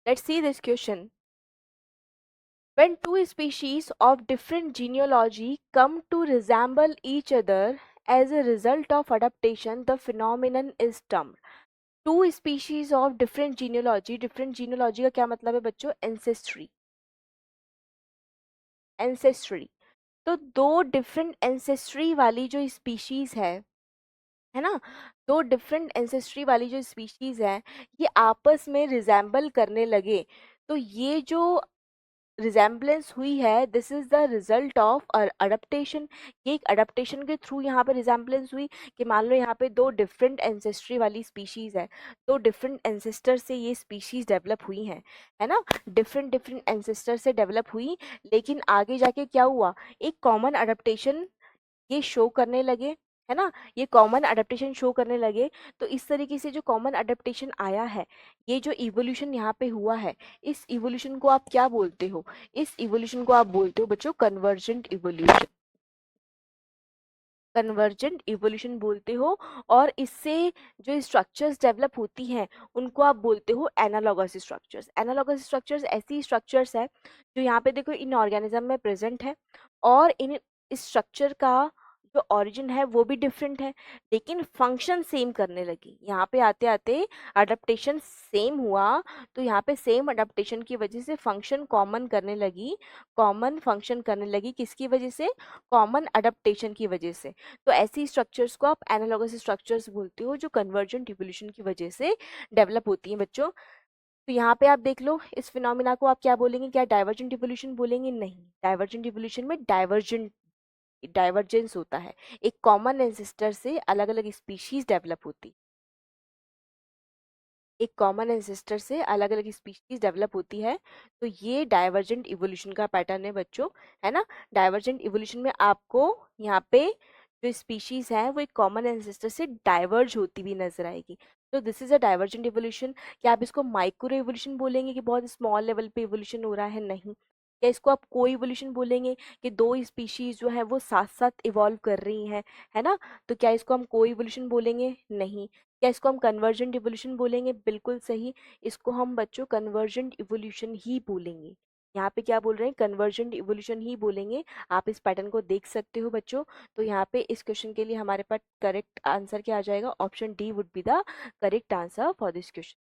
Let's see this question. When two species of different genealogy come to resemble each other as a result of adaptation, the phenomenon is termed. Two species of different genealogy का क्या मतलब है बच्चों? Ancestry. Ancestry तो दो different ancestry वाली जो species है ना, दो डिफरेंट एंसेस्ट्री वाली जो स्पीशीज है, ये आपस में रिजेंबल करने लगे। तो ये जो रिजेम्बलेंस हुई है, this is the result of adaptation. ये एक अडप्टेशन के थ्रू यहाँ पे रिजेम्बलेंस हुई कि मान लो यहाँ पे दो डिफरेंट एंसेस्ट्री वाली स्पीशीज है, दो डिफरेंट एंसेस्टर से ये स्पीशीज डेवलप हुई हैं, है ना, डिफरेंट डिफरेंट एंसेस्टर से डेवलप हुई। लेकिन आगे जाके क्या हुआ, एक कॉमन अडप्टेशन ये शो करने लगे, है ना, ये कॉमन अडेप्टेशन शो करने लगे। तो इस तरीके से जो कॉमन अडेप्टेशन आया है, ये जो इवोल्यूशन यहाँ पे हुआ है, इस इवोल्यूशन को आप क्या बोलते हो? इस इवोल्यूशन को आप बोलते हो बच्चों कन्वर्जेंट इवोल्यूशन। कन्वर्जेंट इवोल्यूशन बोलते हो। और इससे जो स्ट्रक्चर्स डेवलप होती हैं उनको आप बोलते हो एनालॉगस स्ट्रक्चर्स। एनालॉगस स्ट्रक्चर्स ऐसी स्ट्रक्चर्स है जो यहाँ पे देखो इन ऑर्गेनिज्म में प्रेजेंट है, और इन स्ट्रक्चर का जो ओरिजिन है वो भी डिफरेंट है, लेकिन फंक्शन सेम करने लगी। यहाँ पे आते आते अडेप्टेशन सेम हुआ, तो यहाँ पे सेम अडेप्टेशन की वजह से फंक्शन कॉमन करने लगी। कॉमन फंक्शन करने लगी किसकी वजह से? कॉमन अडेप्टेशन की वजह से। तो ऐसी स्ट्रक्चर्स को आप एनालॉगस स्ट्रक्चर्स बोलते हो जो कन्वर्जेंट इवोल्यूशन की वजह से डेवलप होती हैं बच्चों। तो यहाँ पे आप देख लो, इस फिनोमिना को आप क्या बोलेंगे? क्या डाइवर्जेंट इवोल्यूशन बोलेंगे? नहीं, डाइवर्जेंट इवोल्यूशन में डाइवर्जेंस होता है, एक कॉमन एंसेस्टर से अलग अलग स्पीशीज डेवलप होती, एक कॉमन एंसेस्टर से अलग अलग स्पीशीज डेवलप होती है। तो ये डाइवर्जेंट इवोल्यूशन का पैटर्न है बच्चों, है ना। डाइवर्जेंट इवोल्यूशन में आपको यहाँ पे जो स्पीशीज है वो एक कॉमन एंसेस्टर से डाइवर्ज होती हुई नजर आएगी। तो this is a divergent evolution. क्या आप इसको माइक्रो इवोल्यूशन बोलेंगे कि बहुत स्मॉल लेवल पे इवोल्यूशन हो रहा है? नहीं। क्या इसको आप को इवोल्यूशन बोलेंगे कि दो स्पीशीज जो है वो साथ साथ इवॉल्व कर रही हैं, है ना? तो क्या इसको हम को इवोल्यूशन बोलेंगे? नहीं। क्या इसको हम कन्वर्जेंट इवोल्यूशन बोलेंगे? बिल्कुल सही, इसको हम बच्चों कन्वर्जेंट इवोल्यूशन ही बोलेंगे। यहाँ पे क्या बोल रहे हैं? कन्वर्जेंट इवोल्यूशन ही बोलेंगे। आप इस पैटर्न को देख सकते हो बच्चों। तो यहाँ पे इस क्वेश्चन के लिए हमारे पास करेक्ट आंसर क्या आ जाएगा? Option D would be the correct answer for this question.